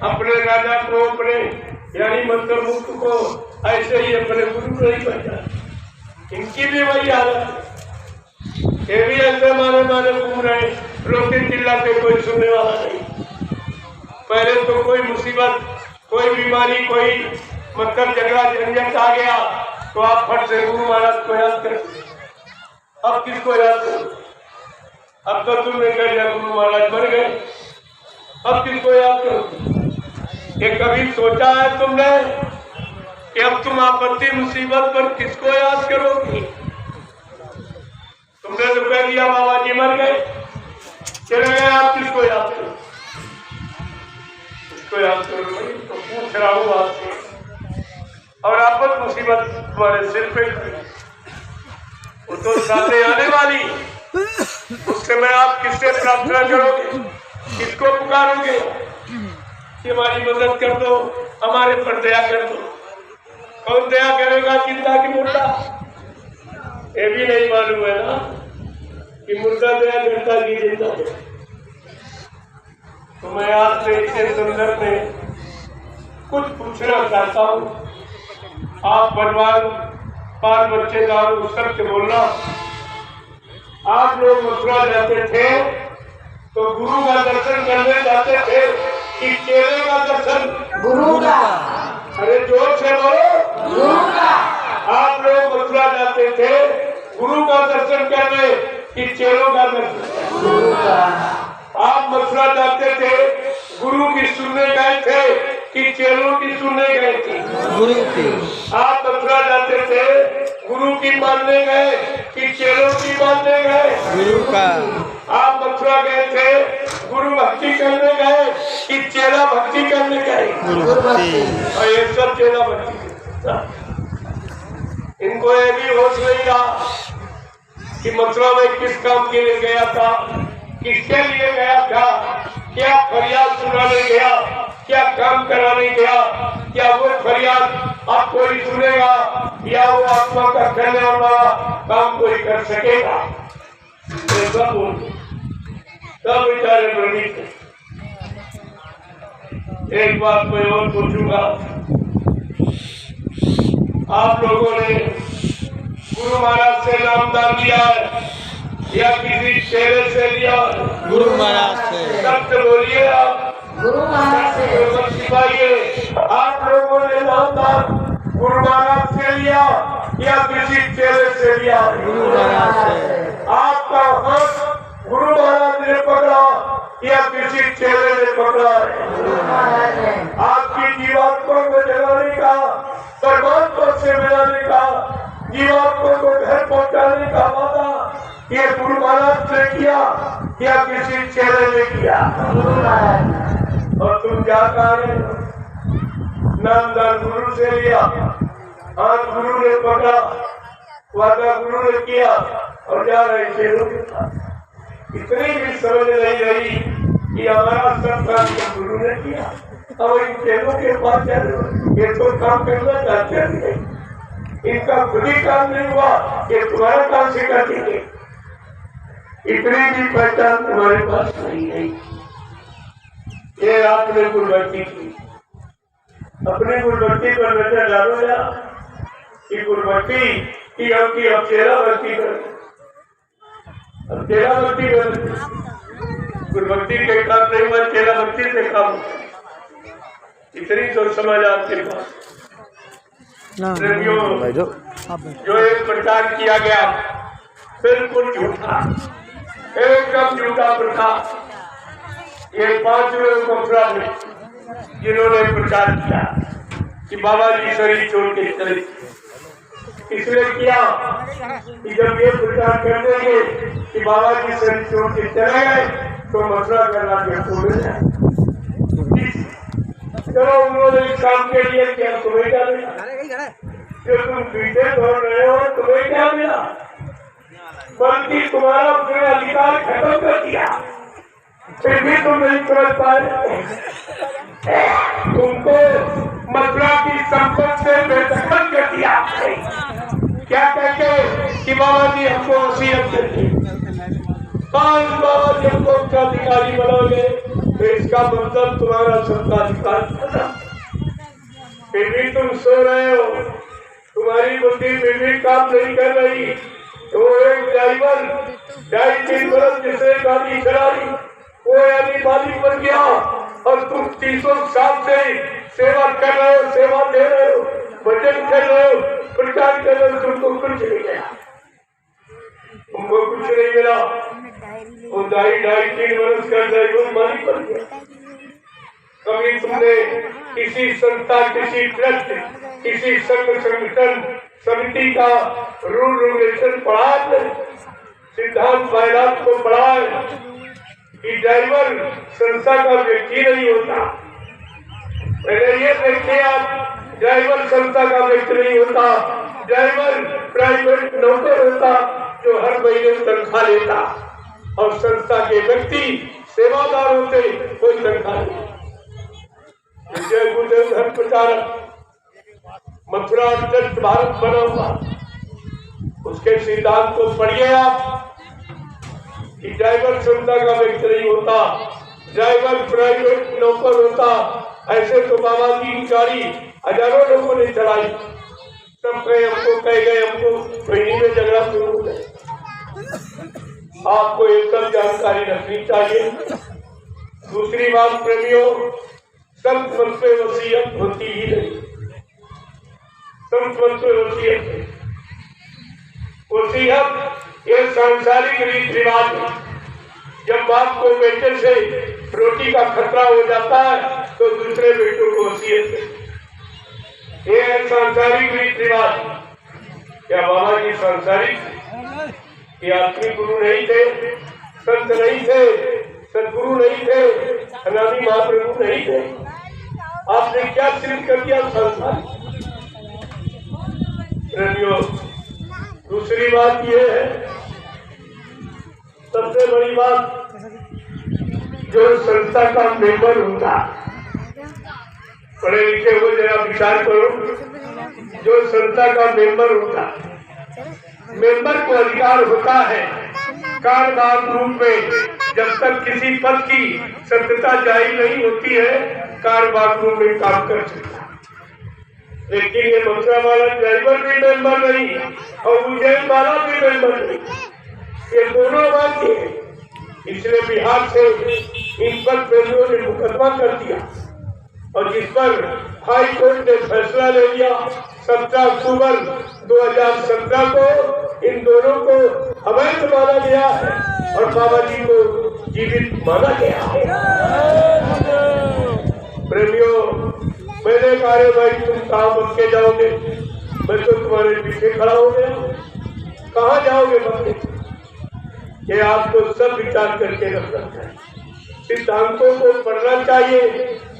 अपने राजा को, अपने यानी मंत्र मुक्त को ऐसे ही अपने गुरु नहीं पहचान। इनकी भी वही हालत, ये भी ऐसे मारे मारे घूम रहे, रोते चिल्लाते, कोई सुनने वाला नहीं। पहले तो कोई मुसीबत, कोई बीमारी, कोई मतलब झगड़ा झंझट आ गया तो आप फट से गुरु महाराज को याद करते। अब किसको याद करो? अब तो तुमने कह दिया गुरु महाराज मर गए, अब किसको याद करो? ये कभी सोचा है तुमने कि अब तुम आपत्ति मुसीबत पर किसको याद करोगी? तुमने तो कह दिया बाबा जी मर गए, चले गए, आप किसको याद करो? किसको याद करो? तो पूछ रहा हूँ आपसे। और आपत मुसीबत तुम्हारे सिर पे खड़ी, वो तो सामने आने वाली, उस समय आप किससे प्रार्थना करोगे? किसको पुकारोगे कि हमारी मदद कर दो, हमारे पर दया कर दो? कौन दया करेगा? चिंता की मुर्दा? ये भी नहीं मालूम है ना कि मुर्दा दया करता की जिंदा है। तो मैं आपसे इसके संदर्भ में कुछ पूछना चाहता हूँ। आप बलवान, 5 बच्चेदार सत्य बोलना। आप लोग मथुरा जाते थे तो गुरु का दर्शन करने जाते थे कि चेले का दर्शन? गुरु का। अरे जोर से बोलो, गुरु का। आप लोग मथुरा जाते थे गुरु का दर्शन करने कि चेलों का दर्शन? गुरु का। आप मथुरा जाते थे गुरु की सुनने गए थे कि चेलों की सुनने गए थे? गुरु की। आप मथुरा जाते थे गुरु की मानने गए कि चेलों की मानने गए? गुरु का। आप मथुरा गए थे गुरु भक्ति करने गए कि चेला भक्ति करने गए? गुरु भक्ति। और ये सब चेला भक्ति। इनको ये भी होश नहीं रहा कि मथुरा में किस काम के लिए गया था, किसके लिए गया था, क्या फरियाद सुनाने गया, क्या काम कराने गया, क्या वो फरियाद आप कोई सुनेगा या वो आत्मा का करने वाला काम कोई कर सकेगा? सब बेचारे भ्रमित थे। एक बात मैं और पूछूंगा, आप लोगों ने गुरु महाराज से नामदान लिया है या किसी चेले से लिया? गुरु महाराज से। सत्य बोलिए आप। गुरु महाराज से। सिपाही, आप लोगों ने नामदान गुरु महाराज से लिया या किसी चेले से लिया? गुरु महाराज से। आपका हाथ गुरु महाराज ने पकड़ा या किसी चेले ने पकड़ा है? गुरु महाराज ने। आपकी जीवात्मा को जगाने का, परमात्मा से मिलाने का, जीवात्मा को घर पहुंचाने का वादा ये गुरु महाराज से किया या किसी चेले ने किया? गुरु महाराज ने। और तुम जा रहे नामदान गुरु से लिया, हाथ गुरु ने पकड़ा, वादा गुरु ने किया और जा रहे चेलों के साथ। इतनी भी समझ नहीं रही कि हमारा सब काम तो गुरु ने किया, अब इन चेलों के पास जा रहे, ये तो काम करना चाहते नहीं, इनका खुद ही काम नहीं हुआ, ये तुम्हारा काम से कर देंगे। इतनी भी पहचान तुम्हारे पास नहीं है। ये आपने गुरुभक्ति की, अपनी गुरुभक्ति पर नजर डालो या कि गुरुभक्ति की अब चेला भक्ति कर, अब चेला भक्ति कर। गुरुभक्ति के काम नहीं हुआ, चेला भक्ति से काम। इतनी तो समझ आपके पास। जो एक प्रचार किया गया बिल्कुल झूठा, एकदम झूठा प्रचार। ये 5 लोग मथुरा में जिन्होंने प्रचार किया कि बाबा जी शरीर छोड़ के चले, इसलिए किया कि जब ये प्रचार कर देंगे कि बाबा जी शरीर छोड़ के चले गए तो मथुरा का राज्य छोड़ जाए। चलो उन्होंने इस काम के लिए क्या तुम्हें क्या मिला? जो तुम पीछे दौड़ रहे हो तुम्हें क्या मिला? बल्कि तुम्हारा अपने अधिकार खत्म कर दिया, फिर भी तुम नहीं समझ पाए। तुमको मथुरा की संपत्ति से बेदखल कर दिया। क्या कहते कि बाबा जी हमको वसीयत देते, 5 बाबा जी हमको अधिकारी बनाओगे, तो इसका मतलब तुम्हारा सत्ताधिकार था। फिर भी तुम सो रहे हो, तुम्हारी बुद्धि फिर भी काम नहीं कर रही। तो एक ड्राइवर 2.5-3 बरस जिसने गाड़ी चलाई वो यानी मालिक बन गया, और तुम 300 साल से सेवा कर रहे हो, सेवा दे रहे हो, भजन कर रहे हो, प्रचार कर रहे हो, तुमको कुछ नहीं मिला, तुमको कुछ नहीं मिला। वो 2.5-3 बरस का ड्राइवर मालिक बन गया। कभी तुमने किसी संस्था, किसी ट्रस्ट, किसी संघ संगठन समिति का रूल रेगुलेशन पढ़ा है? सिद्धांत पायरात को पढ़ा है कि ड्राइवर संस्था का व्यक्ति नहीं होता। पहले ये देखिए आप, ड्राइवर संस्था का व्यक्ति नहीं होता, ड्राइवर प्राइवेट नौकर होता जो हर महीने तनख्वाह लेता, और संस्था के व्यक्ति सेवादार होते, कोई तनख्वाह नहीं। जय गुरुदेव धर्म प्रचारक मथुरा ट्रस्ट भारत बना हुआ, उसके सिद्धांत को पढ़िए आप कि ड्राइवर संस्था का व्यक्ति नहीं होता, ड्राइवर प्राइवेट नौकर होता। ऐसे तो बाबा की गाड़ी हजारों लोगों ने चलाई, सब कहे हमको, कह गए हमको, महीने में झगड़ा शुरू हो गया। आपको ये सब जानकारी रखनी चाहिए। दूसरी बात प्रेमियों, संत मत पे वसीयत होती ही नहीं। संत मत पे वसीयत ये सांसारिक रीत रिवाज है। जब बाप को बेटे से रोटी का खतरा हो जाता है तो दूसरे बेटों को वसीयत है। ये है सांसारिक रीत रिवाज। क्या बाबा जी सांसारिक ये आत्मिक गुरु नहीं थे, संत नहीं थे, सदगुरु नहीं थे, अनादि महाप्रभु नहीं थे? आपने क्या सिद्ध कर दिया संसार? दूसरी बात ये है, सबसे बड़ी बात, जो संस्था का मेंबर होता, पढ़े लिखे हो जरा विचार करो, जो संस्था का मेंबर होता, मेंबर को अधिकार होता है कार्यवाहक रूप में, जब तक किसी पद की सत्यता जाहिर नहीं होती है, कार्यवाहक रूप में काम कर सकता। लेकिन ये मथुरा वाला ड्राइवर भी मेंबर नहीं और उज्जैन वाला भी मेंबर नहीं, ये दोनों बात है। इसलिए बिहार से इन पर प्रेमियों ने मुकदमा कर दिया, और जिस पर हाई कोर्ट ने फैसला ले लिया 17 अक्टूबर 2017 को इन दोनों को अवैध माना गया है और बाबा जी को जीवित माना गया है। प्रेमियों, मैंने कहा भाई तुम कहाँ बच के जाओगे, मैं तो तुम्हारे पीछे खड़ा हो गया, कहाँ जाओगे बच्चे? ये आपको सब विचार करके रखना चाहिए। सिद्धांतों को पढ़ना चाहिए,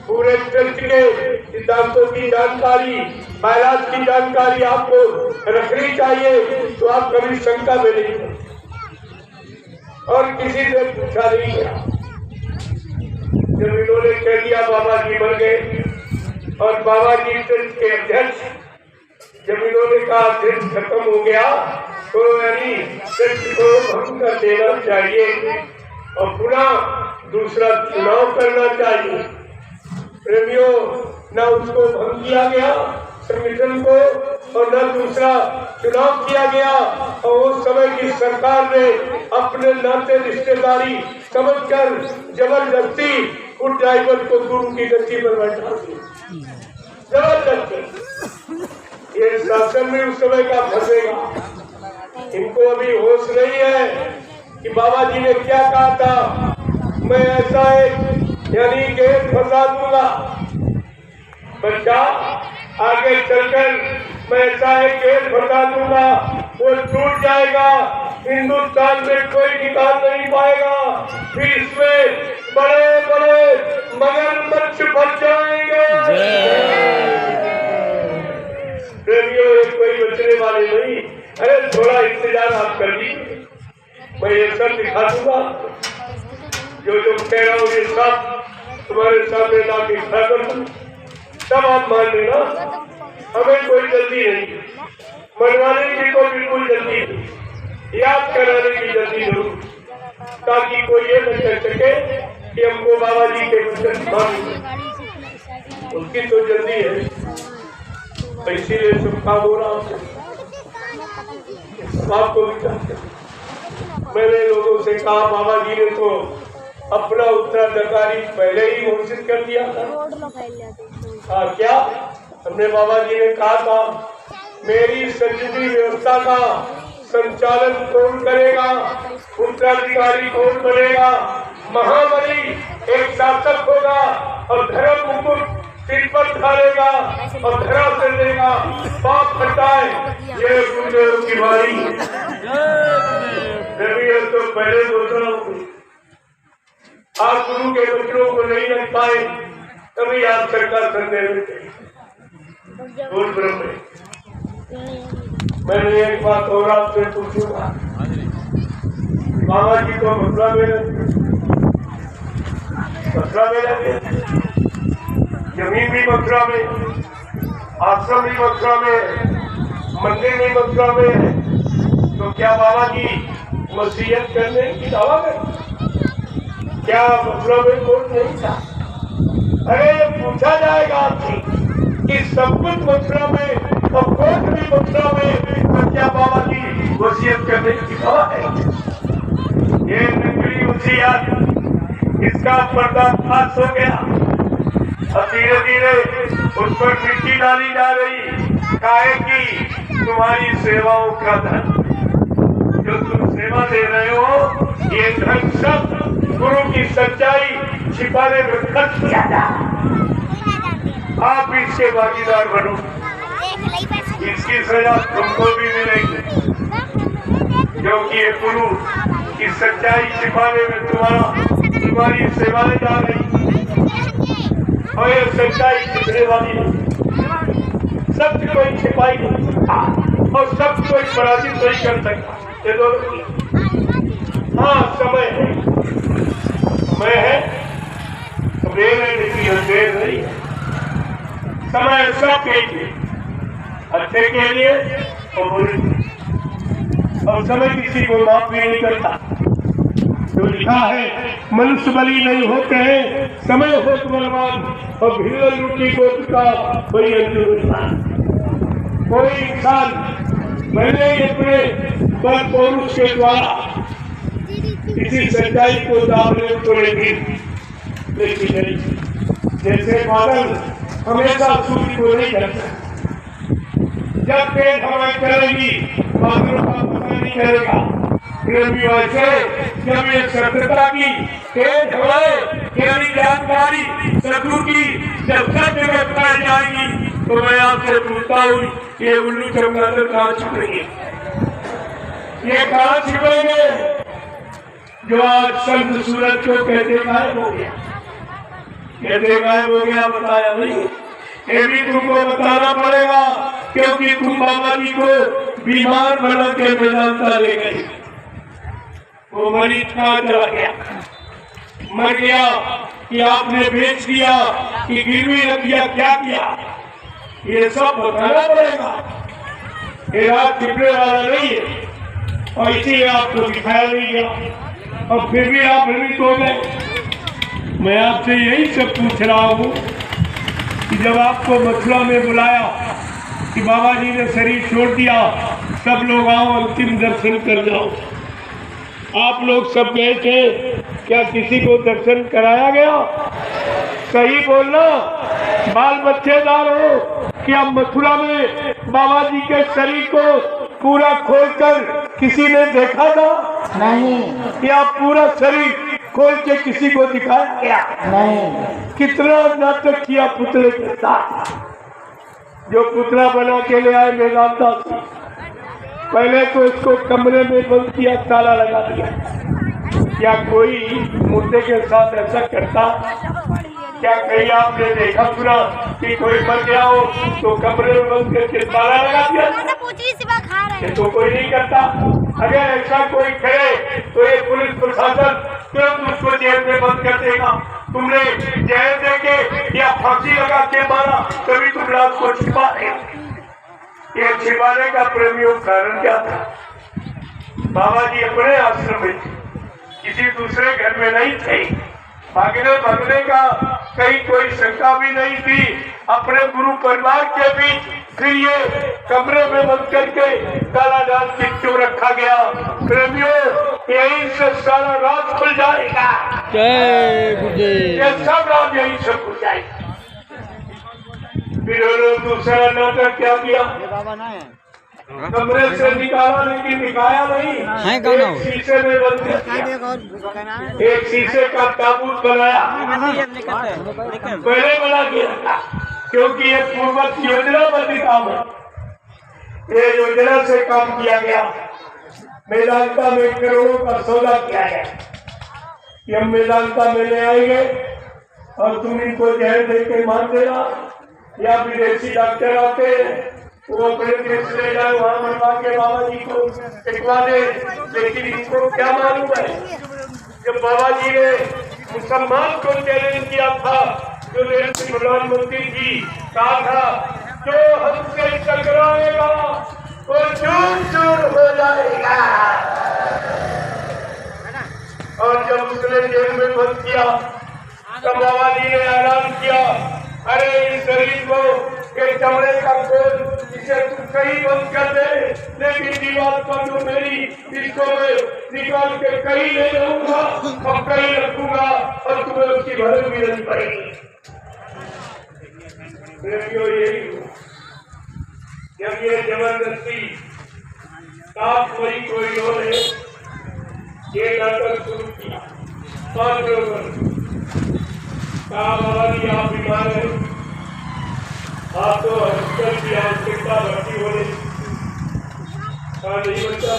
पूरे ट्रस्ट के सिद्धांतों की जानकारी, बायलाज की जानकारी आपको रखनी चाहिए, तो आप कभी शंका में नहीं पड़ते। और किसी से पूछा नहीं गया। जब इन्होंने कह दिया बाबा जी मर गए, और बाबा जी ट्रस्ट के अध्यक्ष, जब इन्होंने कहा अध्यक्ष खत्म हो गया, तो यानी ट्रस्ट को भंग कर देना चाहिए और पुनः दूसरा चुनाव करना चाहिए। प्रेमियों, न उसको भंग किया गया संगठन को, और न दूसरा चुनाव किया गया, और उस समय की सरकार ने अपने नाते रिश्तेदारी समझकर जबरदस्ती उस ड्राइवर को गुरु की गति पर बैठा दिया, जबरदस्ती। ये शासन में उस समय का फंसेगा। इनको अभी होश नहीं है कि बाबा जी ने क्या कहा था, मैं ऐसा एक यानी गेट फंसा दूंगा बच्चा, आगे चलकर मैं ऐसा एक गेट फंसा दूंगा, वो टूट जाएगा, हिंदुस्तान में कोई निकाल नहीं पाएगा, फिर इसमें बड़े बड़े मगरमच्छ फंस जाएंगे। प्रेमियों, ये कोई बचने वाले नहीं। अरे थोड़ा इंतजार आप कर लीजिए, मैं ये सब दिखा दूंगा, जो कह रहा हूँ ये सब तुम्हारे सामने ला के खड़ा कर दूँ, तब आप मान लेना। हमें कोई जल्दी नहीं, मनवाने की कोई बिल्कुल जल्दी नहीं, याद कराने की जल्दी जरूर, ताकि कोई ये न कह सके कि हमको बाबा जी के वचन मानिए, उसकी तो जल्दी है, इसीलिए सबका बोला आपको भी। मैंने लोगों से कहा बाबा जी ने तो अपना उत्तराधिकारी पहले ही घोषित कर दिया था। क्या हमने बाबा जी ने कहा था मेरी संजीवनी व्यवस्था का संचालन कौन करेगा, उत्तराधिकारी कौन बनेगा, महाबली एक शासक होगा और धर्म मुकुट सिर पर डालेगा और धरा से देगा, पाप हटाए, ये गुरुदेव की बारी है। तो पहले दूसरों को आप गुरु के बच्चों को नहीं रख पाए तभी आप सरकार करने में बोल ब्रह्म। मैंने एक बात और आपसे पूछूंगा, बाबा जी को मथुरा में लगे, जमीन भी मथुरा में, आश्रम भी मथुरा में, मंदिर भी मथुरा में, तो क्या बाबा जी वसीयत करने की दावा करें? क्या मथुरा में कोर्ट नहीं था? अरे पूछा जाएगा आपसे कि सब कुछ मथुरा में और कोर्ट भी मथुरा में, तो क्या बाबा जी वसीयत करने की दावा है? ये नकली वसीयत, इसका पर्दाफाश हो गया और धीरे धीरे उस पर मिट्टी डाली जा रही। काहे की तुम्हारी सेवाओं का धन जो तुम सेवा दे रहे हो, ये धन सब गुरु की सच्चाई छिपाने में खर्च किया जा। आप इसके भागीदार बनो, इसकी सजा तुमको भी मिलेगी, क्योंकि ये गुरु की सच्चाई छिपाने में तुम्हारी सेवाएं जा रही और ये सच्चाई छिपने वाली सत्य कोई छिपाई नहीं और सब कोई पराजित नहीं कर सकता। ये दोनों हाँ समय है, देर है लेकिन देर नहीं है। समय सबके लिए, अच्छे के लिए और बुरे, और समय किसी को माफ भी नहीं करता। जो लिखा है मनुष्य बली नहीं होते हैं, समय हो बलवान और भीड़ लूटी को कोई कोई इंसान पहले ही अपने बल पौरुष के द्वारा किसी सच्चाई को दामने को लेकिन नहीं, जैसे बादल हमेशा सूर्य को नहीं करता, जब तेज हवाएं चलेगी बादलों का पता नहीं करेगा। वैसे जब ये सत्यता की तेज हवाएं यानी जानकारी शत्रु की जब सब जगह फैल जाएगी, तो मैं आपसे पूछता हूँ ये उल्लू चमगादड़ कहाँ छिपेंगे? ये कहाँ छिपेंगे जो आज संत सूरज को कहते गायब हो गया? कहते गायब हो गया, बताया नहीं। ये भी तुमको बताना पड़ेगा, क्योंकि तुम बाबा जी को बीमार बना के वेदांता ले गए। वो मरीज कहाँ चला गया? मर गया कि आपने बेच दिया कि गिरवी रख दिया, क्या किया? ये सब बताना पड़ेगा। ये रात छिपने वाला नहीं है और इसीलिए आपको दिखाया नहीं गया और फिर भी आप भ्रमित हो गए। मैं आपसे यही सब पूछ रहा हूँ कि जब आपको मथुरा में बुलाया कि बाबा जी ने शरीर छोड़ दिया, सब लोग आओ अंतिम दर्शन कर जाओ, आप लोग सब गए थे, क्या किसी को दर्शन कराया गया? सही बोलना, बाल बच्चेदार हो कि आप मथुरा में बाबा जी के शरीर को पूरा खोलकर किसी ने देखा था? नहीं। क्या पूरा शरीर खोल के किसी को दिखाया गया? नहीं। कितना नाटक किया पुतले के साथ, जो पुतला बना के ले आए वेदांता से। पहले तो इसको कमरे में बंद किया, ताला लगा दिया। क्या कोई मुद्दे के साथ ऐसा करता? क्या कहीं आपने देखा सुना कि कोई मर गया हो तो कमरे में बंद करके ताला लगा दिया? ये तो कोई नहीं करता। अगर ऐसा कोई करे तो ये पुलिस प्रशासन तुरंत उसको जेल में बंद कर देगा। तुमने जेल देके या फांसी लगा के मारा, तभी तुम लाश को छिपा रहे। ये छिपाने का प्रेमियों कारण क्या था? बाबा जी अपने आश्रम में थे, किसी दूसरे घर में नहीं थे। भागने का कहीं कोई शंका भी नहीं थी। अपने गुरु परिवार के बीच फिर ये कमरे में बंद करके काला डाल के क्यों रखा गया? प्रेमियों, यहीं से सारा राज खुल जाएगा। जय गुरुदेव। ये सब राज यहीं से खुल जाएगा। फिर दूसरा नाटक क्या किया? कमरे से निकाला लेकिन दिखाया नहीं, एक शीशे में बंद किया। एक शीशे का ताबूत बनाया, पहले बना के रखा, क्योंकि ये पूर्वक योजनाबद्ध काम है। ये योजना से काम किया गया। मेदांता में करोड़ों का सौदा किया गया कि हम मेदांता में ले आएंगे और तुम इनको जहर दे के मार देना, या विदेशी डॉक्टर आते हैं वो अपने देश ले जाए, वहाँ मरवा के बाबा जी को टिकवा दे। लेकिन इनको क्या मालूम है, जब बाबा जी ने मुसलमान को चैलेंज किया था, जो देश के प्रधानमंत्री जी कहा था, जो हमसे टकराएगा वो चूर चूर हो जाएगा। और जब उसने जेल में बंद किया तब बाबा जी ने ऐलान किया, अरे इस शरीर को के चमड़े का खोल इसे तुम कहीं बंद कर दे, लेकिन दीवार पर जो मेरी इसको मैं निकाल के कहीं ले जाऊंगा और कहीं रखूंगा और तुम्हें उसकी भरत भी नहीं पड़ेगी। यही जब ये जबरदस्ती साफ कोई और है, ये नाटक शुरू किया। 5 लोगों आप बीमार है, आपको हॉस्पिटल की आवश्यकता भर्ती होने नहीं बच्चा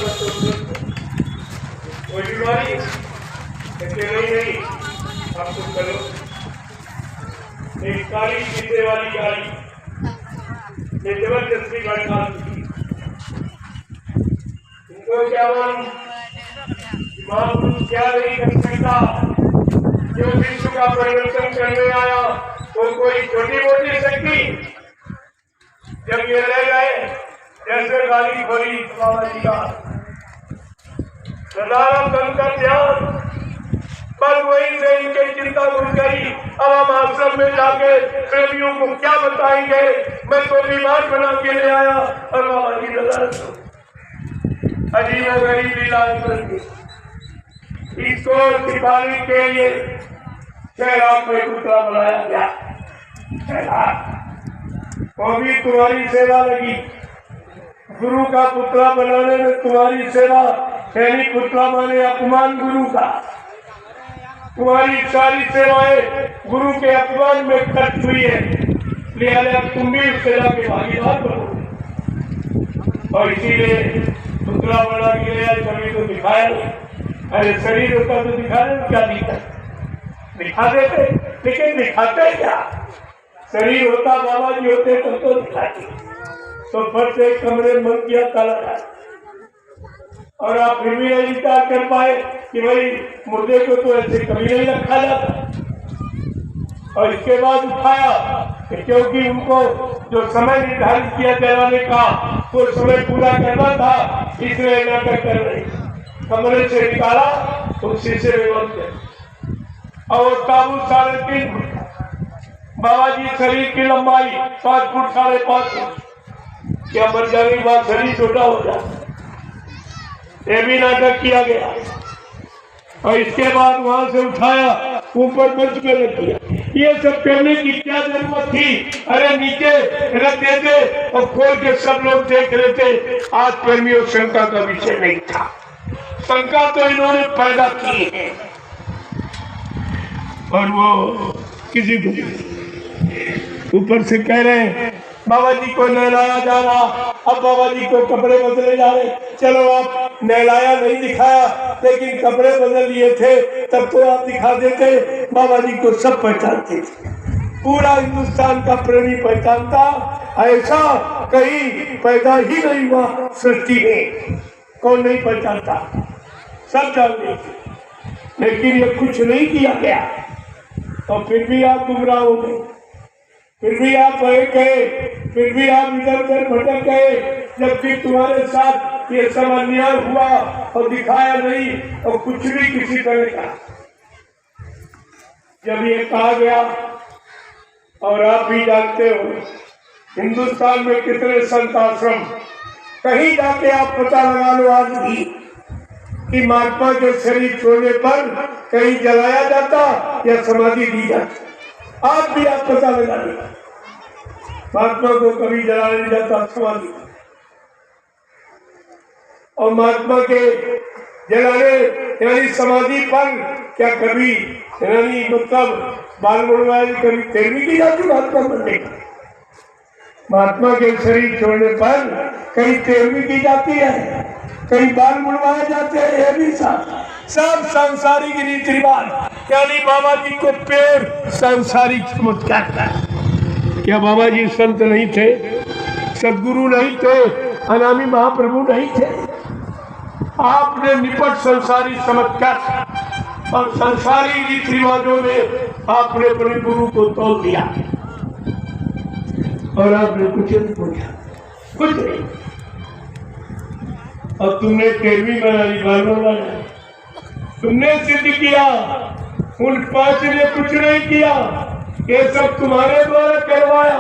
कोई बीमारी नहीं, आपको चलो एक काली शीशे वाली गाड़ी ये जबरदस्ती बैठा इनको क्या मालूम क्या नहीं कर सकता। जो विश्व का परिवर्तन करने आया वो कोई छोटी मोटी शक्ति। जब ये ले गए जैसे गाली खोली बाबा जी का सदानंद का ध्यान, पर वहीं से इनकी चिंता घुस गई। अब हम आश्रम में जाके प्रेमियों को क्या बताएंगे, मैं तो बीमार बना के ले आया और बाबा जी अजीब गरीब इलाज करके इसको छिपाने के लिए शहरात में कुत्ता बनाया गया। वो भी तुम्हारी सेवा लगी, गुरु का पुतला बनाने में तुम्हारी सेवा, यानी पुतला माने अपमान गुरु का। तुम्हारी सारी सेवाएं गुरु के अपमान में खर्च हुई है, लिहाजा तुम भी उस सेवा के भागीदार बनो। और इसीलिए पुतला बना के लिया, कभी तो दिखाया। अरे शरीर होता तो दिखाने क्या दिखा देते, लेकिन दिखाते क्या? शरीर होता बाबा जी होते तब तो दिखाते। तो फट से कमरे में बंद किया ताला, और आप फिर भी नहीं विचार कर पाए कि भाई मुर्दे को तो ऐसे कभी नहीं रखा जाता। और इसके बाद उठाया क्योंकि उनको जो समय निर्धारित किया जलाने का वो समय पूरा करना था, इसलिए नाटक कर रही। कमरे से निकाला तो शीशे में बंद किया और ताबूत 3.5 फुट। बाबा जी शरीर की लंबाई 5 फुट 5.5 फुट। क्या मर जाने के बाद शरीर छोटा हो जाता, ये भी नाटक किया गया। और इसके बाद वहां से उठाया, ऊपर मंच पे रख दिया। ये सब करने की क्या जरूरत थी? अरे नीचे रख देते और खोल के सब लोग देख लेते। आज प्रेमियों शंका का विषय नहीं था, शंका तो इन्होंने पैदा की है। और वो किसी को ऊपर से कह रहे हैं बाबा जी को नहलाया जा रहा, अब बाबा जी को कपड़े बदले जा रहे। चलो आप नहलाया नहीं दिखाया, लेकिन कपड़े बदल लिए थे तब तो आप दिखा देते। बाबा जी को सब पहचानते थे, पूरा हिंदुस्तान का प्रेमी पहचानता। ऐसा कहीं पैदा ही नहीं हुआ सृष्टि में, कौन नहीं पहचानता, सब जानते थे। लेकिन ये कुछ नहीं किया गया और फिर भी आप गुमराह हो गए, फिर भी आप बहक गए, फिर भी आप इधर उधर भटक गए। जबकि तुम्हारे साथ ये सब अन्याय हुआ और दिखाया नहीं और कुछ भी किसी तरह का। जब ये कहा गया, और आप भी जानते हो हिंदुस्तान में कितने संत आश्रम, कहीं जाके आप पता लगा लो आज भी कि महात्मा के शरीर छोड़ने पर कहीं जलाया जाता या समाधि दी जाती। आज भी आप पता लगा लो, महात्मा को कभी जलाया नहीं जाता, समाधि। और महात्मा के जलाने यानी समाधि पर क्या कभी यानी मतलब बाल मुड़वाए, कभी तेरवी की जाती महात्मा बनने का। महात्मा के शरीर छोड़ने पर कहीं तेरवी की जाती है, कहीं बाल मुड़वाए जाते हैं। ये भी सब सांसारिक रीति रिवाज, यानी बाबा जी को प्योर सांसारिक चमत्कार था। क्या बाबा जी संत नहीं थे, सदगुरु नहीं थे, अनामी महाप्रभु नहीं थे? आपने निपट संसारी चमत्कार और संसारी रीति रिवाजों में आपने अपने गुरु को तोड़ दिया और आपने कुछ नहीं पूछा, कुछ नहीं। और तुमने 13वीं बना ली, बाल बनवाया, तुमने सिद्ध किया। उन 5 ने कुछ नहीं किया, ये सब तुम्हारे द्वारा करवाया।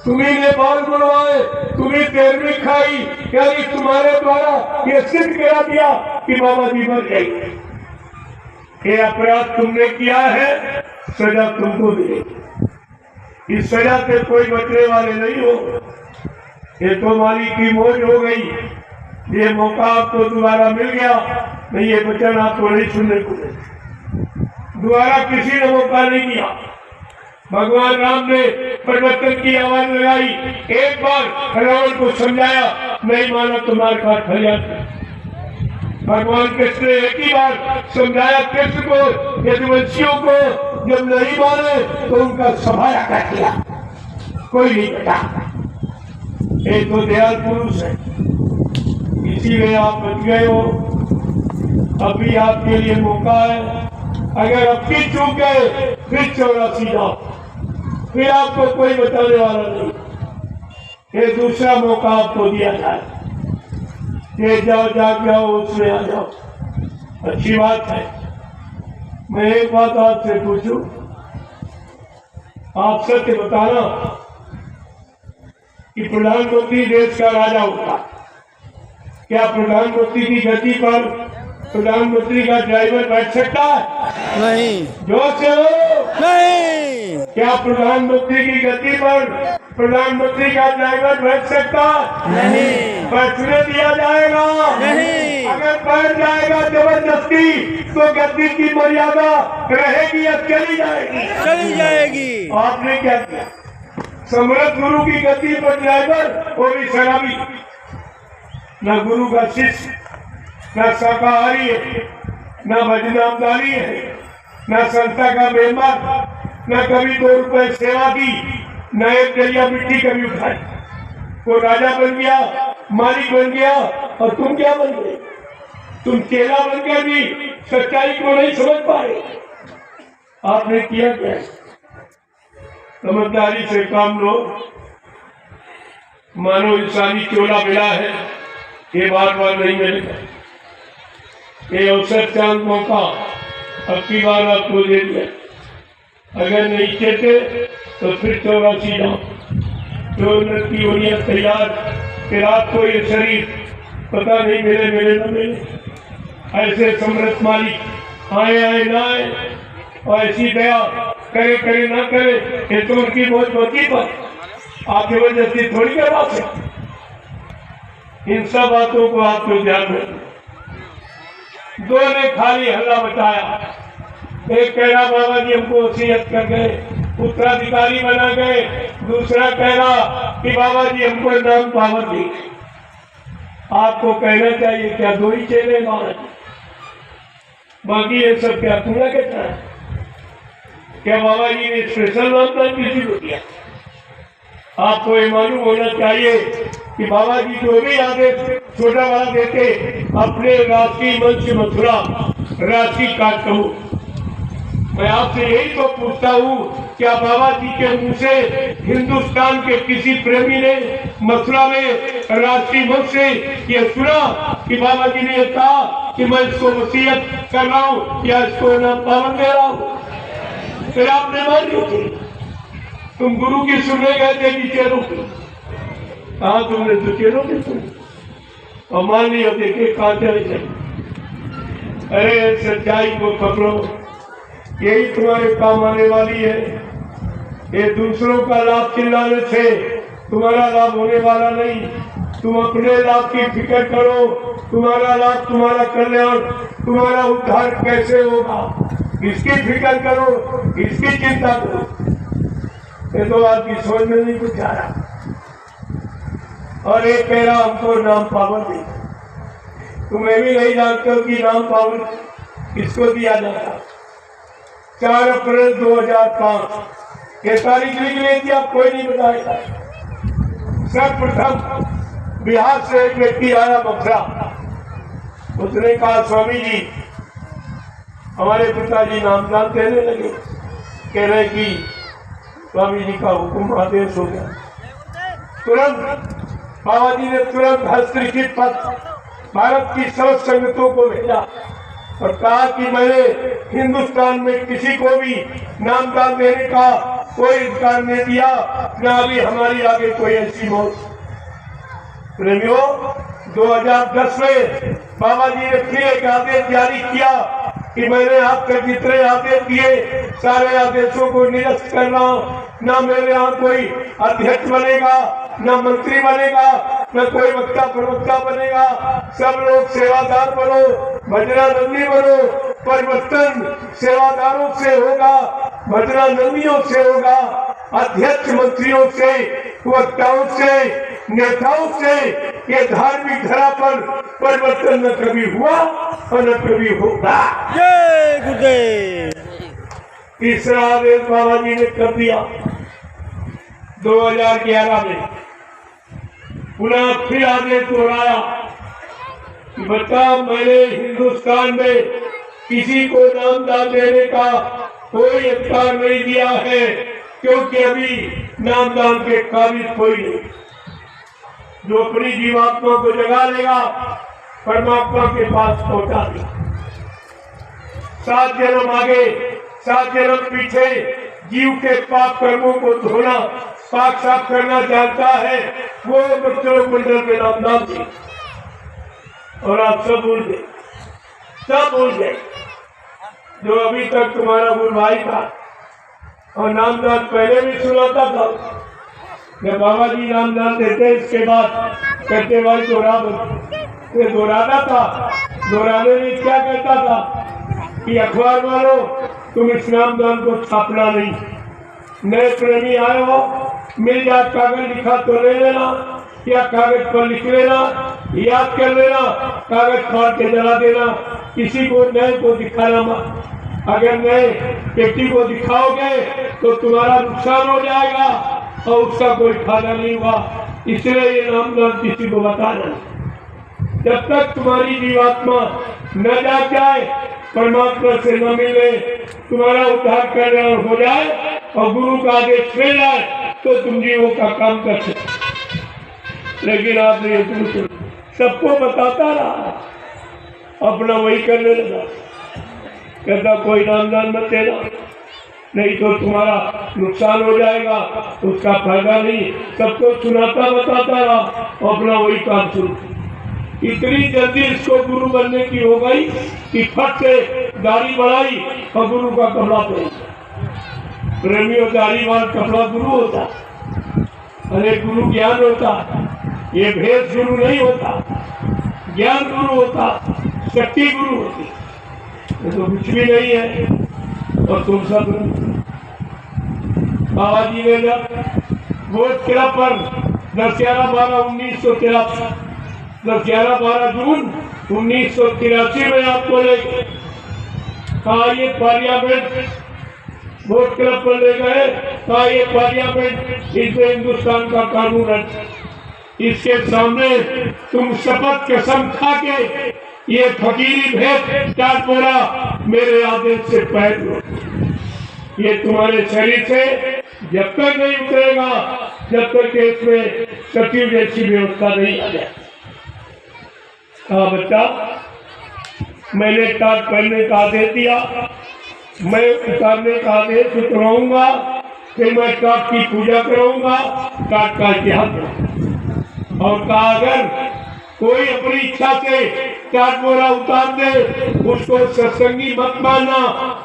तुम्ही ने बाल बनवाए, तुम्ही 13वीं खाई, यानी तुम्हारे द्वारा ये सिद्ध करा दिया कि बाबा जी मर गए। ये अपराध तुमने किया है, सजा तुमको मिलेगी। इस सजा से कोई बचने वाले नहीं हो। ये तो मालिक की मौज हो गई, ये मौका आपको दोबारा मिल गया। नहीं, ये वचन आपको नहीं सुनने को मिले। दोबारा किसी ने मौका नहीं दिया। भगवान राम ने परिवर्तन की आवाज लगाई, एक बार रावण को समझाया, नहीं माना तो मार काट खा जाता। भगवान कृष्ण ने एक ही बार समझाया कृष्ण को, यदुवंशियों को, जब नहीं माने तो उनका सफाया कर दिया, कोई नहीं बता। एक तो दयाल पुरुष है, इसीलिए आप बच गए हो। अभी आपके लिए मौका है। अगर अब भी चूक गए फिर 84 जाओ, फिर आपको कोई बताने वाला नहीं। ये दूसरा मौका आपको दिया जाए, ये जाओ, जाग जाओ, उसमें आ जाओ। अच्छी बात है। मैं एक बात आपसे पूछूं, आप सत्य बताना कि प्रधानमंत्री देश का राजा होता, क्या प्रधानमंत्री की गद्दी पर प्रधानमंत्री का ड्राइवर बैठ सकता है? नहीं। जोर से हो। नहीं। क्या प्रधानमंत्री की गद्दी पर प्रधानमंत्री का ड्राइवर बैठ सकता? नहीं। बैठने दिया जाएगा? नहीं। अगर बैठ जाएगा जबरदस्ती तो गद्दी की मर्यादा रहेगी या चली जाएगी? चली जाएगी। आपने क्या किया? समर्थ गुरु की गद्दी पर ड्राइवर, वो भी शराबी, न गुरु का शिष्य, न शाकाहारी है, न भजनामदारी है, न संस्था का मेंबर, न कभी 2 रुपए सेवा की, न एक जलिया मिट्टी कभी उठाई। वो राजा बन गया, मालिक बन गया, और तुम क्या बन गए? तुम चेला बनकर भी सच्चाई को नहीं समझ पाए। आपने किया क्या? समझदारी से काम लो। मानो इंसानी चोला मिला है, ये बार बार नहीं मिलेगा। ये अवसर चांद मौका अब की बार आपको दे दिया। अगर नहीं चेते तो फिर 84 जाओ, जो की होनी तैयार। फिर आपको ये शरीर पता नहीं मिले न मिले। ऐसे समृद्ध मालिक आए आए ना आए, और ऐसी दया करे करे ना करे, ये तो उनकी बहुत मर्जी पर। आप जबरदस्ती थोड़ी करवा सकते। इन सब बातों को आपको ध्यान रखना। 2 ने खाली हल्ला मचाया। एक कह रहा बाबा जी हमको वसीयत कर गए, उत्तराधिकारी बना गए। दूसरा कह रहा कि बाबा जी हमको नाम पावर दी। आपको कहना चाहिए क्या 2 ही चेले बाबा जी, बाकी ये सब क्या पूरा कहता है? क्या बाबा जी ने स्पेशल नाम किसी को दिया? आपको ये मालूम होना चाहिए कि बाबा जी जो भी आदेश छोटा बड़ा देते, अपने राष्ट्रीय मंच मथुरा राष्ट्रीय कार्यक्रम, मैं आपसे यही तो पूछता हूँ, क्या बाबा जी के मुंह से हिंदुस्तान के किसी प्रेमी ने मथुरा में राष्ट्रीय मंच से ये सुना कि बाबा जी ने कहा कि मैं इसको वसीयत कर रहा हूँ या इसको नाम पावन दे रहा हूँ? फिर आपने मानी थी। तुम गुरु की सुनने गए थे कि चेरों की, कहा तुमने तो चेरों की सुनी और मान लिया देखे कहा चले जाए। अरे सच्चाई को पकड़ो, यही तुम्हारे काम आने वाली है। ये दूसरों का लाभ चिल्लाने से तुम्हारा लाभ होने वाला नहीं। तुम अपने लाभ की फिक्र करो, तुम्हारा लाभ, तुम्हारा कल्याण, तुम्हारा उद्धार कैसे होगा, इसकी फिक्र करो, इसकी चिंता करो। ये तो आपकी सोच में नहीं कुछ आ रहा। और एक कह रहा हमको नाम पावर दी। तुम्हें भी नहीं जानते हो कि नाम पावर किसको दिया जाता। 4 अप्रैल 2005 ये तारीख लिख लेती, आप कोई नहीं बताएगा। सर्वप्रथम बिहार से एक व्यक्ति आया मथुरा। उसने कहा स्वामी जी हमारे पिताजी नामदान देने लगे, कह रहे कि स्वामी जी का हुक्म आदेश हो गया। तुरंत बाबा जी ने तुरंत हस्तलिखित पत्र भारत की सब संगतों को भेजा और कहा कि मैंने हिंदुस्तान में किसी को भी नामदान देने का कोई अधिकार नहीं दिया, न अभी हमारी आगे कोई ऐसी मौत। प्रेमियों, 2010 में बाबा जी ने फिर एक आदेश जारी किया कि मैंने आप तक जितने आदेश दिए सारे आदेशों को निरस्त कर रहा हूँ। न मेरे यहाँ कोई अध्यक्ष बनेगा, न मंत्री बनेगा, न कोई वक्ता प्रवक्ता बनेगा। सब लोग सेवादार बनो, भजना नंदी बनो। परिवर्तन सेवादारों से होगा, भजना नंदियों से होगा, अध्यक्ष मंत्रियों से, वक्ताओं से, नेताओं से। ये धार्मिक धरा पर परिवर्तन न कभी हुआ और न कभी होगा। जय गुरुदेव। तीसरा आदेश बाबा जी ने कर दिया 2011 में। पुनः फिर आदेश दोहराया कि बता मैंने हिंदुस्तान में किसी को नामदान देने का कोई अधिकार नहीं दिया है, क्योंकि अभी नामदान के काबिल कोई नहीं। जो अपनी जीवात्मा को जगा लेगा परमात्मा के पास पहुंचा देगा। 7 जन्म आगे 7 जन्म पीछे जीव के पाप कर्मों को धोना, पाक साफ करना जानता है वो बच्चों मंडल के नामदान दी। और आप सब भूल गए, सब भूल गए। जो अभी तक तुम्हारा गुरु भाई था और नामदान पहले भी सुनाता था, जब बाबा जी नामदान देते इसके बाद कहते भाई दोहराता था। दोहराने में क्या कहता था कि अखबार वालों तुम इस नामदान को छापना नहीं। नए प्रेमी आए हो, मिल जाए कागज लिखा तो ले लेना, या कागज पर लिख लेना, याद कर लेना, कागज फाड़ के जला देना। किसी को नए को दिखाना मत। अगर नए व्यक्ति को दिखाओगे तो तुम्हारा नुकसान हो जाएगा और उसका कोई फायदा नहीं हुआ। इसलिए ये नामदान किसी को बताना। जब तक तुम्हारी जीवात्मा न जाग जाए, परमात्मा से न मिले, तुम्हारा उद्धार करना हो जाए और गुरु का आदेश मिल जाए तो तुम जीवों का काम कर सकते। लेकिन आपने ये सबको बताता रहा, अपना वही करने लगा। कहता कोई नामदान मत देना, नहीं तो तुम्हारा नुकसान हो जाएगा, उसका फायदा नहीं। सबको सुनाता बताता रहा, अपना वही काम शुरू। इतनी जल्दी इसको गुरु बनने की हो गई कि फट से दाढ़ी बढ़ाई और गुरु का कपड़ा पहना। प्रेमियों, दाढ़ी वाला कपड़ा गुरु होता, अरे गुरु ज्ञान होता। ये भेद गुरु नहीं होता, ज्ञान गुरु होता, शक्ति गुरु होती। ये तो कुछ भी नहीं है। और तुम सब बाबा जी ने जब वोट क्लब पर 10/11/1983 10/11/12 जून 1983 में आपको ले कहा ये पार्लियामेंट, वोट क्लब पर ले गए, कहा ये पार्लियामेंट इसमें हिंदुस्तान का कानून है। इसके सामने तुम शपथ कसम खा के ये फकीरी भेद टाट बोला मेरे आदेश से पैर लो। ये तुम्हारे शरीर से जब तक नहीं उतरेगा जब तक इसमें सचिव जैसी व्यवस्था नहीं आ जाए। कहा बच्चा मैंने टाट पहनने का आदेश दिया, मैं उतारने का आदेश उतराऊंगा, फिर मैं काट की पूजा कराऊंगा, काट का इतिहास कराऊंगा। और कहा अगर कोई अपनी इच्छा से काट बोरा उतार दे, उसको सत्संगी मत मानना,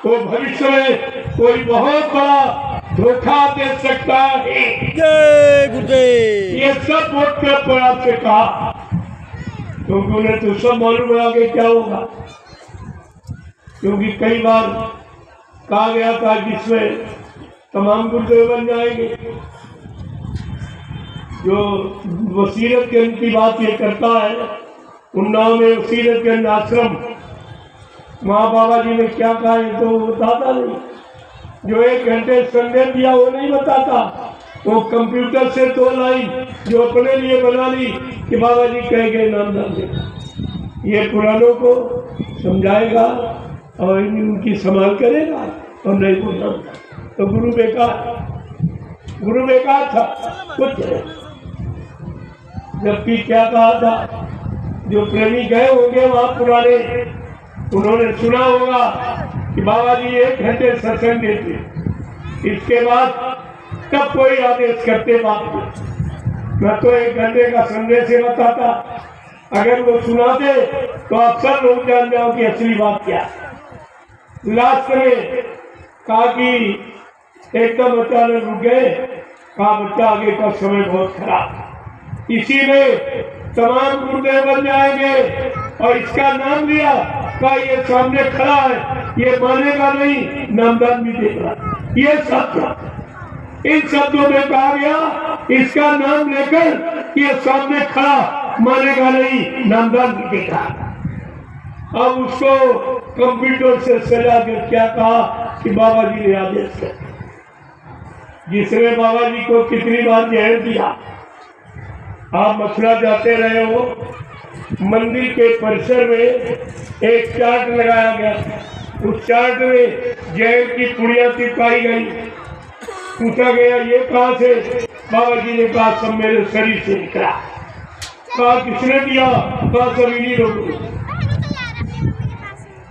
वो भविष्य में कोई बहुत बड़ा धोखा दे सकता है। जय गुरुदेव। ये सब वोट के पड़ा से कहा, क्योंकि उन्हें तो सब मालूम है आगे क्या होगा। क्योंकि कई बार कहा गया था जिसमें तमाम गुरुदेव बन जाएंगे। जो वसीरत के की बात ये करता है, उन्नाव में वसीरत के आश्रम, वहाँ बाबा जी ने क्या कहा है तो बताता नहीं। जो 1 घंटे संदेश दिया वो नहीं बताता, वो कंप्यूटर से 2 लाइन जो अपने लिए बना ली कि बाबा जी कह गए नाम डाल दे। ये पुरानों को समझाएगा और उनकी संभाल करेगा और नहीं बोलना तो गुरु बेकार था कुछ। जबकि क्या कहा था, जो प्रेमी गए होंगे वहां पुराने, उन्होंने सुना होगा कि बाबा जी 1 घंटे सत्संग देते, इसके बाद कब कोई आदेश करते बाप मैं तो 1 घंटे का संदेश से बताता। अगर वो सुनाते तो अक्सर लोग जान जाओ कि असली बात क्या है। लास्ट में कहा कि एकदम अचानक रुक गए, कहा बच्चा आगे का समय बहुत खराब, इसी में तमाम गुरुदेव बन जाएंगे और इसका नाम लिया, कहा ये सामने खड़ा है, ये मानेगा नहीं, नामदान भी देगा। ये शब्द इन शब्दों में कहा गया, इसका नाम लेकर ये सामने खड़ा, मानेगा नहीं, नामदान भी देगा। अब उसको कंप्यूटर से सजा के क्या कहा कि बाबा जी ने आदेश कर, जिसने बाबा जी को कितनी बार जहर दिया। आप मथुरा जाते रहे हो, मंदिर के परिसर में एक चार्ट लगाया गया, उस चार्ट में जहर की पुड़िया चिपकाई गई। पूछा गया ये कहाँ से, बाबा जी ने कहा सब मेरे शरीर से निकला। कहा किसने दिया, कहा सब इन्हीं लोगों।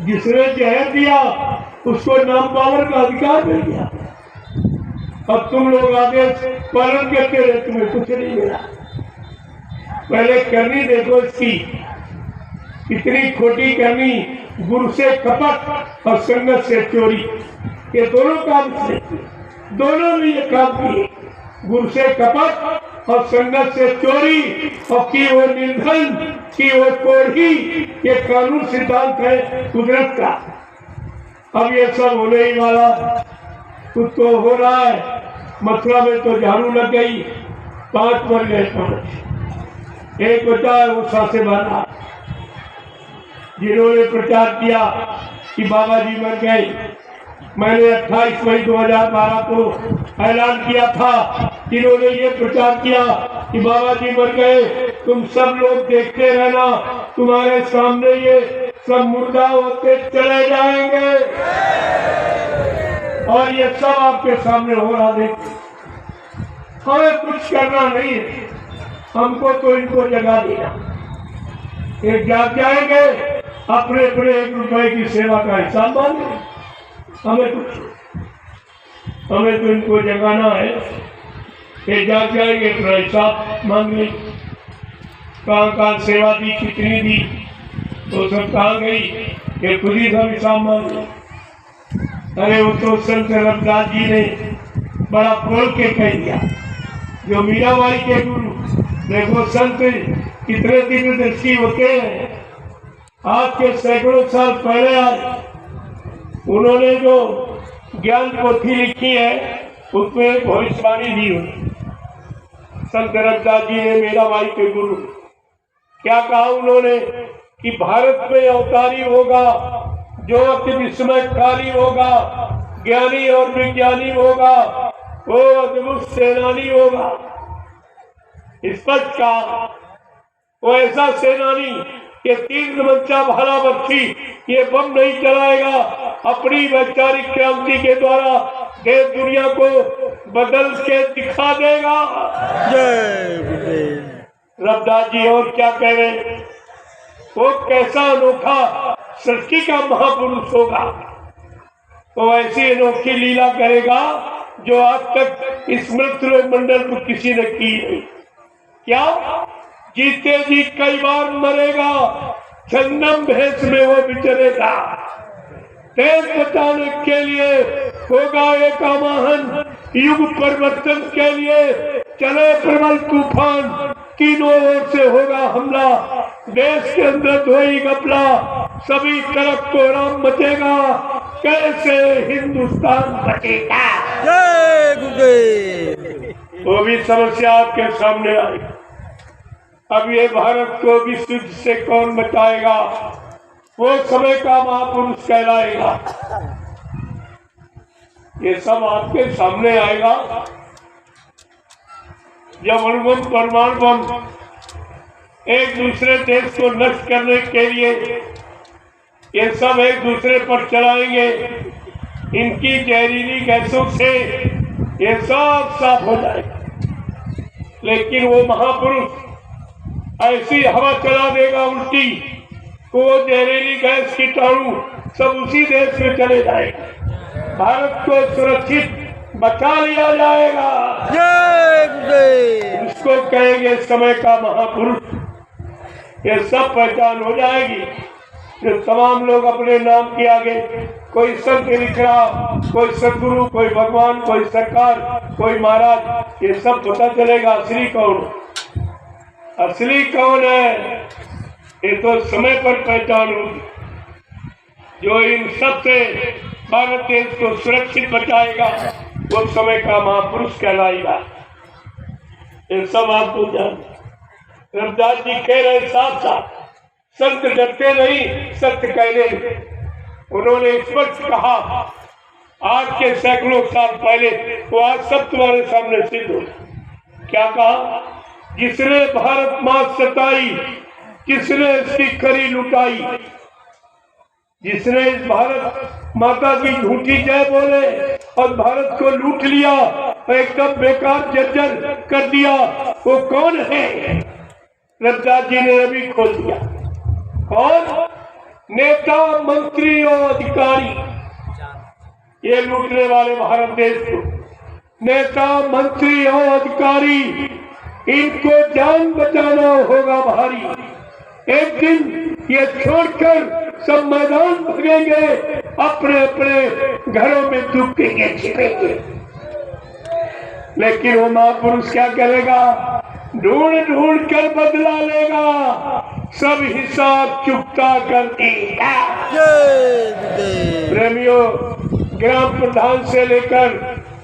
जिसने जहर दिया उसको नाम पावर का अधिकार मिल गया। अब तुम लोग आदेश पालन करते रहे, तुम्हें कुछ नहीं मिला। पहले करनी देखो इसकी कितनी खोटी करनी, गुरु से कपट और संगत से चोरी, ये दोनों काम से, दोनों ने ये काम किए, गुरु से कपट और संगत से चोरी, और की वो निर्धन, की वो कोढ़ी, ये कानून सिद्धांत है कुदरत का। अब ये सब होने ही वाला, कुछ तो हो रहा है। मथुरा में तो झाड़ू लग गई, 5 मर गए, 5 एक बचा है, वो सासे बना। जिन्होंने प्रचार किया कि बाबा जी मर गए, मैंने 28 मई 2012 को ऐलान किया था, जिन्होंने ये प्रचार किया कि बाबा जी मर गए, तुम सब लोग देखते रहना, तुम्हारे सामने ये सब मुर्दा होते चले जाएंगे, और ये सब आपके सामने हो रहा। देखो हमें कुछ करना नहीं है, हमको तो इनको जगा देना। ये जाग जाएंगे, अपने अपने 1 रुपए की सेवा का हिसाब मांगे, हमें तो इनको जगाना है। ये जाग जाएंगे, अपना हिसाब मांग ले, कहाँ सेवा दी, कितनी दी, तो सब कहाँ गई, ये खुद ही सब हिसाब मांग ले। अरे वो तो संत रविदास जी ने बड़ा बोल के कह दिया, जो मीराबाई के गुरु, देखो संत कितने दिव्य दृष्टि होते हैं। आज के सैकड़ों साल पहले आए, उन्होंने जो ज्ञान पोथी लिखी है उसमें भविष्यवाणी दी हुई। संत रविदास जी ने मीराबाई के गुरु क्या कहा उन्होंने कि भारत में अवतारी होगा जो अति विस्मयकारी होगा, ज्ञानी और विज्ञानी होगा, वो अद्भुत सेनानी होगा। स्पष्ट कहा, वो ऐसा सेनानी कि तीर मंचा भाला बच्ची ये बम नहीं चलाएगा, अपनी वैचारिक क्रांति के द्वारा देश दुनिया को बदल के दिखा देगा। जय रविदास जी और क्या कह रहे, वो कैसा अनोखा सृष्टि का महापुरुष होगा। वो ऐसी अनोखी लीला करेगा जो आज तक इस मृत मंडल पर किसी ने की नहीं। क्या जीते जी कई बार मरेगा, जन्म भेष में वो विचरेगा। देश बचाने के लिए होगा एक आवाहन, युग परिवर्तन के लिए चले प्रबल तूफान, तीनों ओर से होगा हमला, देश के अंदर धोई गपला, सभी तरफ कोहराम मचेगा, कैसे हिंदुस्तान बचेगा। जय गुरुदेव। वो भी समस्या आपके सामने आई। अब ये भारत को विश्व युद्ध से कौन बचाएगा, वो समय का महापुरुष कहलाएगा। ये सब आपके सामने आएगा जब अणुबम परमाणु बम एक दूसरे देश को नष्ट करने के लिए ये सब एक दूसरे पर चलाएंगे। इनकी जहरीली गैसों से ये सब साफ हो जाएगा। लेकिन वो महापुरुष ऐसी हवा चला देगा उल्टी, वो जहरीली गैस कीटाणु सब उसी देश में चले जाएंगे। भारत को सुरक्षित बचा लिया जाएगा। जय गुरुदेव। उसको कहेंगे समय का महापुरुष। ये सब पहचान हो जाएगी। जो तमाम लोग अपने नाम के आगे कोई संत लिख रहा, कोई सदगुरु, कोई भगवान, कोई सरकार, कोई महाराज, ये सब पता चलेगा असली कौन, असली कौन है। ये तो समय पर पहचान होगी। जो इन सब से भारत देश को सुरक्षित बचाएगा वो समय का महापुरुष कहलाएगा। ये सब आपको जान। रविदास जी कह रहे साफ साफ, संत डरते नहीं, सत्य कहने। उन्होंने स्पष्ट कहा, आज के सैकड़ों साल पहले, वो आज सब तुम्हारे सामने सिद्ध हो। क्या कहा? जिसने भारत मां सताई, किसने इसकी खरी लुटाई, जिसने इस भारत माता की झूठी जय बोले और भारत को लूट लिया, एकदम बेकार जर्जर कर दिया, वो कौन है? रविदास जी ने अभी खोल दिया। कौन? नेता, मंत्री और अधिकारी, ये लूटने वाले भारत देश को। नेता, मंत्री और अधिकारी, इनको जान बचाना होगा भारी। एक दिन ये छोड़कर सब मैदान भागेंगे, अपने अपने घरों में दुबकेंगे, छिपेंगे। लेकिन वो महापुरुष क्या करेगा? ढूंढ ढूंढ कर बदला लेगा, सब हिसाब चुकता कर देगा। प्रेमियों, ग्राम प्रधान से लेकर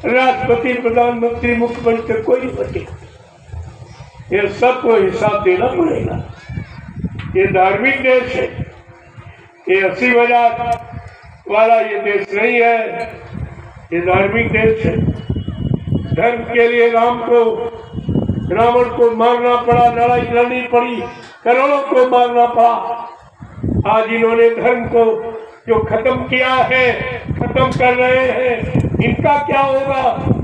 राष्ट्रपति, प्रधानमंत्री, मुख्यमंत्री तक कोई नहीं बचेगा। ये सबको हिसाब देना पड़ेगा। ये धार्मिक देश है, ये 80,000 वाला ये देश नहीं है, ये धार्मिक देश है। धर्म के लिए रावण को मारना पड़ा, लड़ाई लड़नी पड़ी, करोड़ों को मारना पड़ा। आज इन्होंने धर्म को जो खत्म किया है, खत्म कर रहे हैं, इनका क्या होगा?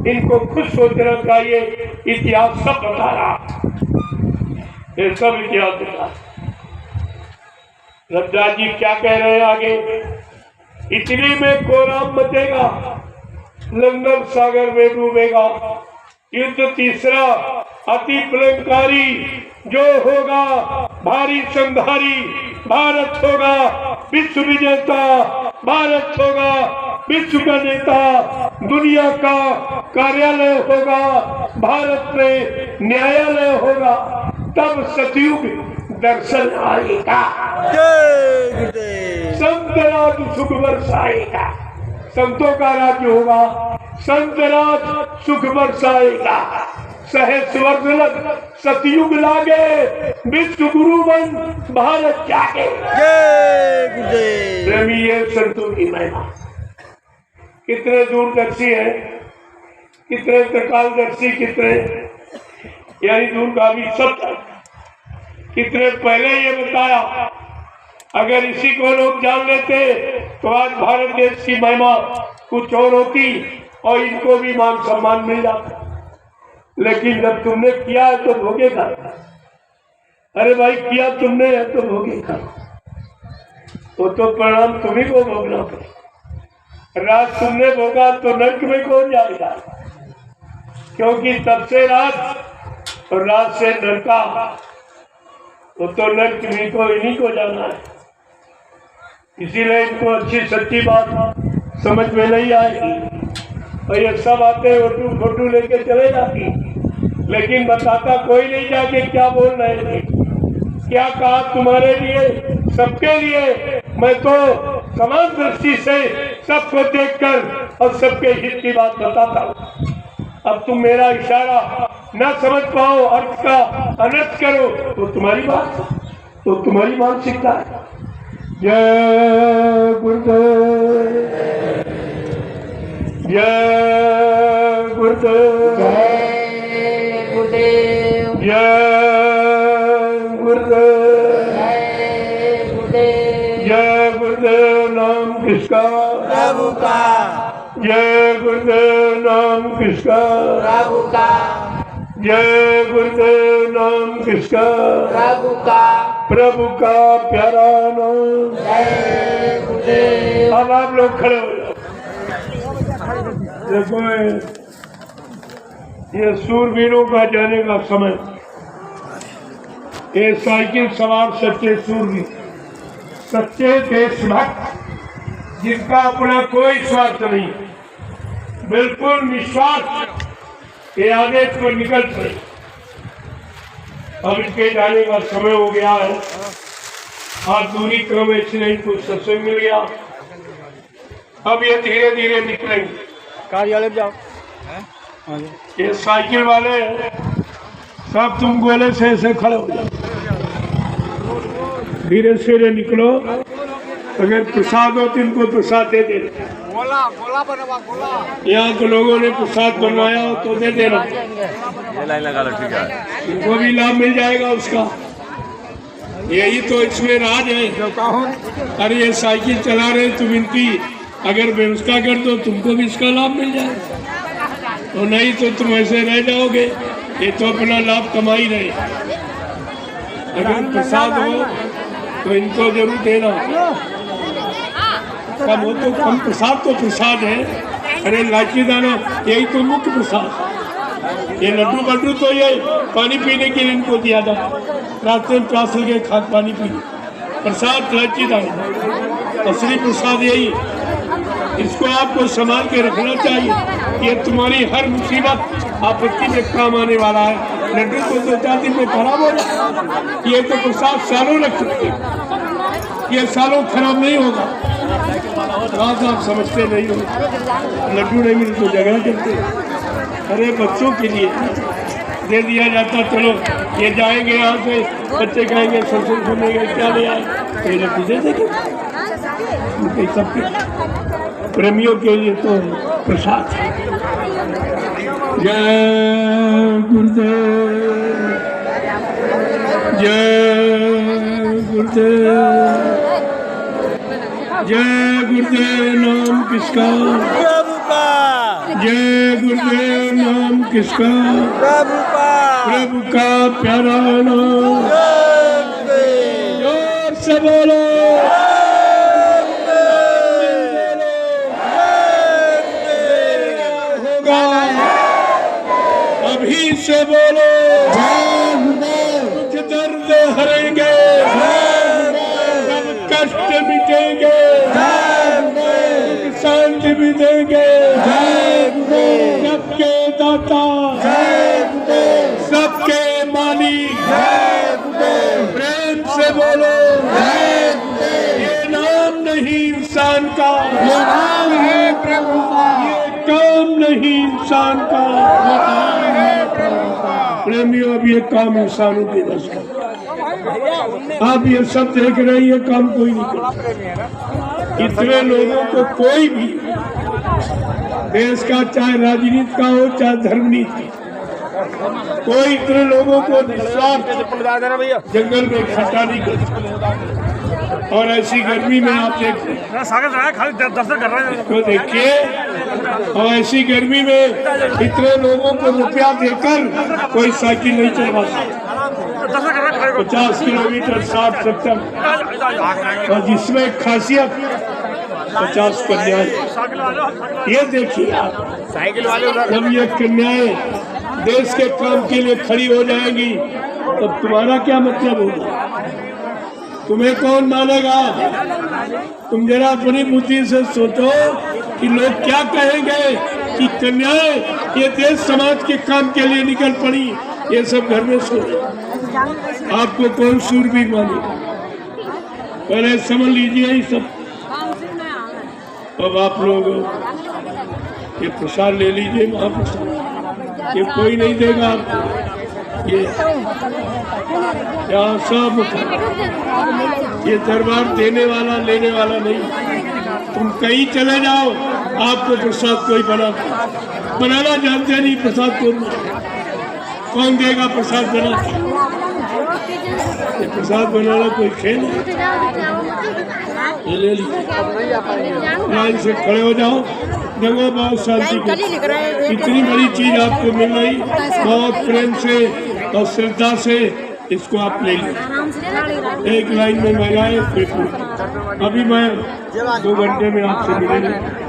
इनको खुद सोचना चाहिए। इतिहास सब बता रहा, ये सब इतिहास बता। रविदास जी क्या कह रहे हैं आगे? इटली में कोहराम मचेगा, लंदन सागर में डूबेगा। युद्ध तीसरा अति प्रलंकारी जो होगा, भारी संधारी, भारत होगा विश्व विजेता, भारत होगा विश्व का नेता, दुनिया का कार्यालय होगा, भारत में न्यायालय होगा, तब सतयुग दर्शन आएगा। संत राज सुख बरसाएगा, संतों का राज्य होगा, संत राज सुख बरसाएगा। सहस्वर्धन सतयुग लागे, विश्व गुरु बन भारत जागे। प्रेमी, ये संतों की महिमा। कितने दूरदर्शी है, कितने त्रिकालदर्शी, कितने यानी दूरगामी सब। कितने पहले ये बताया, अगर इसी को लोग जान लेते तो आज भारत देश की महिमा कुछ और होती और इनको भी मान सम्मान मिल जाता। लेकिन जब तुमने किया है तो भोगेगा। अरे भाई, किया तुमने है तो भोगेगा, वो तो परिणाम तुम्ही को भोगना पड़ेगा। रात तुमने भोगा तो नरक में कौन जाएगा? क्योंकि तब से रात और रात से नरका, तो नरक में को इन्हीं को जाना है। इसीलिए इनको अच्छी सच्ची बात समझ में नहीं आएगी और ये सब आते ओटू फोटू लेके चले जाती, लेकिन बताता कोई नहीं जाके क्या बोल रहे थे, क्या कहा तुम्हारे लिए, सबके लिए। मैं तो समान दृष्टि से सबको देखकर और सबके हित की बात बताता हूँ। अब तुम मेरा इशारा न समझ पाओ, अर्थ का अनर्थ करो, तो तुम्हारी मानसिकता है। जय गुरुदेव, जय गुरुदेव, जय गुरुदेव, जय गुरुदेव, जय गुरुदेव, जय गुरुदेव। नाम किसका? प्रभु का। जय गुरुदेव। नाम किसका? प्रभु का, जय गुरुदेव। नाम किसका? प्रभु का, प्रभु का प्यारा नाम। जय गुरुदेव। अब आप लोग खड़े हो जाओ। देखो ये सूरवीरों का जाने का समय, ये साइकिल सवार सच्चे सूरवीर, सच्चे देशभक्त, जिनका अपना कोई स्वार्थ नहीं, बिल्कुल निस्वार्थ ये आदेश पर निकल पड़े। अब इनके जाने का समय हो गया है। आज दूरी क्रम इसलिए इनको सत्संग मिल गया। अब ये धीरे धीरे निकलेंगे। कार्यालय जाओ। ये साइकिल वाले सब तुम गोले से ऐसे खड़े हो जाओ, धीरे से निकलो। अगर प्रसाद हो तो इनको प्रसाद दे देना। यहाँ के लोगों ने प्रसाद बनवाया हो तो दे देना, लाइन लगा लो, ठीक है। इनको भी लाभ मिल जाएगा उसका। यही तो इसमें राज है। अरे ये साइकिल चला रहे तुम, इनकी अगर व्यवस्था कर दो तुमको भी इसका लाभ मिल जाएगा, तो नहीं तो तुम ऐसे रह जाओगे। ये तो अपना लाभ कमा ही रहे। अगर प्रसाद हो तो इनको जरूर देना। कम हो तो कम, प्रसाद तो प्रसाद है। अरे लाची दाना यही तो मुख्य प्रसाद। ये लड्डू बड्डू तो ये पानी पीने के लिए इनको दिया था, रास्ते में प्यास लगे खाद पानी पी। प्रसाद लाची दाना, असली प्रसाद यही। इसको आपको संभाल के रखना चाहिए। ये तुम्हारी हर मुसीबत आपत्ति में काम आने वाला है। लड्डू को 2-4 दिन में खराब हो जाए, ये तो प्रसाद सालों रख सकते, ये सालों खराब नहीं होगा। बात आप समझते नहीं हो। लड्डू नहीं मिले तो जगह चलते। अरे बच्चों के लिए दे दिया जाता, चलो ये जाएंगे यहाँ से, बच्चे कहेंगे ससुर सुनेंगे क्या ले आए, तो ये लड्डू दे देंगे। सबके प्रेमियों के लिए तो प्रसाद। जय गुरुदेव, जय गुरुदेव, जय गुरुदेव। नाम किसका? प्रभु का। जय गुरुदेव। नाम किसका? प्रभु का। प्रभु का प्यारा नाम। जय गुरुदेव। जोर से बोलो। अभी से बोलो। कुछ दर्द हरेंगे, सब कष्ट मिटेंगे, शांति भी देंगे। सबके दाता, सबके मालिक, प्रेम से बोलो। ये नाम नहीं इंसान का, ये नाम है प्रभु का। ये काम नहीं इंसान का, ये काम है प्रभु का। प्रेमियों, अब ये काम इंसानों के बस का। आप ये सब देख रहे हैं, ये काम कोई नहीं करता। इतने लोगों को कोई भी देश का, चाहे राजनीति का हो चाहे धर्मनीति, कोई इतने लोगों को निस्वार्थ जंगल में इकट्ठा नहीं कर। और ऐसी गर्मी में आप देखिए, दर्शन कर रहे हैं तो देखिए, और ऐसी गर्मी में इतने लोगों को रुपया देकर कोई साइकिल नहीं चलवा सकता। 50 किलोमीटर 60-70, और जिसमें खासियत 50 कन्याएं। ये देखिए आप, साइकिल वाले उधर जब ये कन्याएं देश के काम के लिए खड़ी हो जाएंगी तब तुम्हारा क्या मतलब होगा? तुम्हें कौन मानेगा? तुम जरा अपनी बुद्धि से सोचो कि लोग क्या कहेंगे कि कन्याएं ये देश समाज के काम के लिए निकल पड़ी। ये सब घर में सोचो, आपको कौन सूरबीर मानेगा? पहले समझ लीजिए ये सब। अब आप लोग ये प्रसाद ले लीजिए, महाप्रसाद ये कोई नहीं देगा आपको। ये यहाँ सब ये दरबार देने वाला लेने वाला नहीं। तुम कहीं चले जाओ, आपको प्रसाद कोई बनाना जानते नहीं। प्रसाद कौन देगा? प्रसाद बना, ये प्रसाद बनाना कोई खेल है? ये ले लीजिए, लाइन से खड़े हो जाओ, जगह बहुत शांति की। इतनी बड़ी चीज आपको मिल रही, बहुत प्रेम से और श्रद्धा से इसको आप ले लीजिए। एक लाइन में महिलाएं, अभी मैं 2 घंटे में आपसे मिलेंगे।